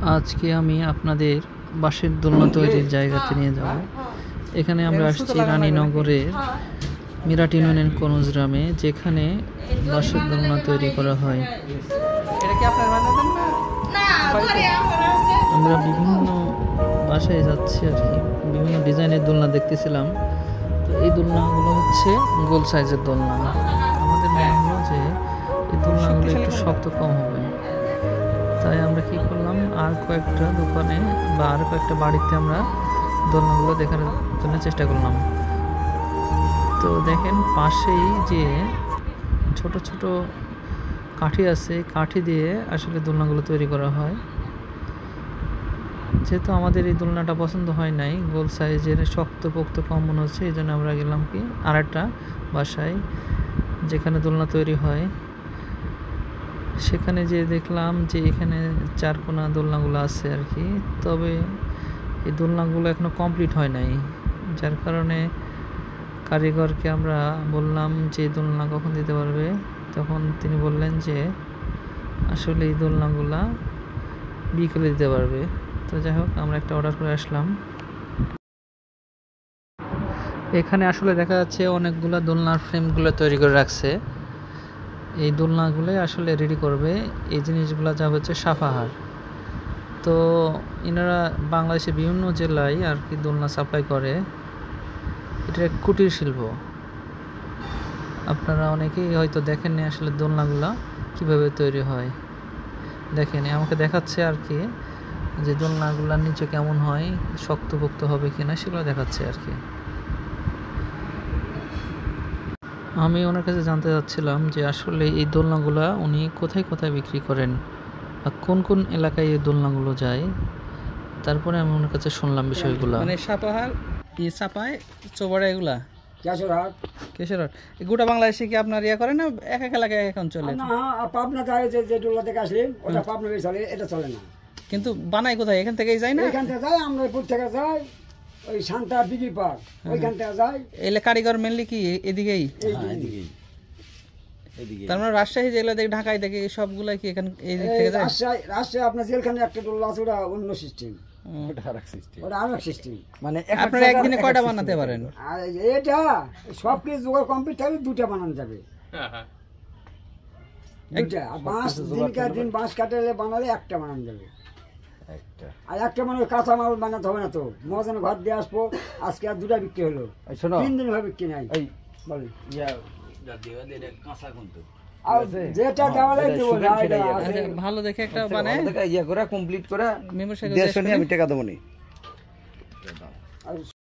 আজকে আমি আপনাদের বাঁশের দোলনা তৈরির জায়গাতে নিয়ে যাব। এখানে আমরা আসছি রানীনগরের মিরাট ইউনিয়নের কনুজ গ্রামে, যেখানে বাঁশের দোলনা তৈরি করা হয়। আমরা বিভিন্ন বাসায় যাচ্ছি আর কি, বিভিন্ন ডিজাইনের দোলনা দেখতেছিলাম। তো এই দোলনাগুলো হচ্ছে গোল সাইজের দোলনা। আমাদের মনে হলো যে এই দোলনাগুলো একটু শক্ত কম হবে, তাই আমরা কি করলাম, আর কয়েকটা দোকানে বা আর কয়েকটা বাড়িতে আমরা দোলনাগুলো দেখার জন্য চেষ্টা করলাম। তো দেখেন পাশেই যে ছোট ছোট কাঠি আছে, কাঠি দিয়ে আসলে দোলনাগুলো তৈরি করা হয়। যেহেতু আমাদের এই দোলনাটা পছন্দ হয় নাই, গোল সাইজের শক্ত পোক্ত কম মনে হচ্ছে, এই জন্য আমরা গেলাম কি আর একটা বাসায় যেখানে দোলনা তৈরি হয়। সেখানে যে দেখলাম যে এখানে চারকোনা দোলনাগুলো আছে আর কি, তবে এই দোলনাগুলো এখনো কমপ্লিট হয় নাই, যার কারণে কারিগরকে আমরা বললাম যে দোলনা কখন দিতে পারবে। তখন তিনি বললেন যে আসলে এই দোলনাগুলা বিকেলে দিতে পারবে। তো যাই হোক, আমরা একটা অর্ডার করে আসলাম। এখানে আসলে দেখা যাচ্ছে অনেকগুলা দোলনার ফ্রেমগুলো তৈরি করে রাখছে। এই দোলনাগুলো আসলে রেডি করবে। এই জিনিসগুলো যা হচ্ছে সাফাহার। তো এনারা বাংলাদেশের বিভিন্ন জেলায় আর কি দোলনা সাপ্লাই করে। এটা কুটির শিল্প। আপনারা অনেকেই হয়তো দেখেননি আসলে দোলনাগুলা কিভাবে তৈরি হয়। দেখেন আমাকে দেখাচ্ছে আর কি যে দোলনাগুলার নিচে কেমন হয়, শক্তপোক্ত হবে কিনা সেগুলো দেখাচ্ছে আর কি। আমি ওনার কাছে জানতে চাচ্ছিলাম যে আসলে এই দোলনাগুলা উনি কোথায় কোথায় বিক্রি করেন আর কোন কোন এলাকায় এই দোলনাগুলো যায়। তারপরে আমি ওনার কাছে শুনলাম বিষয়গুলো। মানে সাপাহার, সাপায়, চোপড়া, এগুলা কেশরহাট, গোটা বাংলাদেশে কি আপনার ইয়া করে না এক এক এলাকায় এখন চলে? না, পাবনা যায় যে দোলনা থেকে আসলেন ওটা পাবনা চলে, এটা চলে না। কিন্তু বানাই কোথায়? এখান থেকেই যায় না? এখান থেকে যায়, আমরা পুর থেকে যাই, ওই শান্তা বিক্রি পার্ক ওইখান থেকে যায়। এলে কারিগর মেনলি কি এদিকেই? তার মানে রাজশাহী যেগুলো দেখি, ঢাকায় দেখি, সবগুলাই কি এখান এই দিক থেকে যায়? রাজশাহী আপনার যেখানে একটা দোলনা আছে ওটা অন্য সিস্টেম, ওটা আরেক সিস্টেম। মানে আপনারা একদিনে কয়টা বানাতে পারেন? আর এটা সব কিছু জোগাড় কমপ্লিট থাকলে দুটা বানানো যাবে। দুটা বাঁশ দিন বাঁশ কাটালে বানালে একটা বানানো যাবে। আর একটা মানে কাঁচা মাল বানাতে হবে না। তো মহাজনে ঘর দিয়ে আসবো, আজকে আর দুটা বিক্রি হলো, 3 দিন ভাবে বিক্রি নাই। ভালো দেখে একটা মানে ইয়া করে কমপ্লিট করে 150 টাকা দেবো।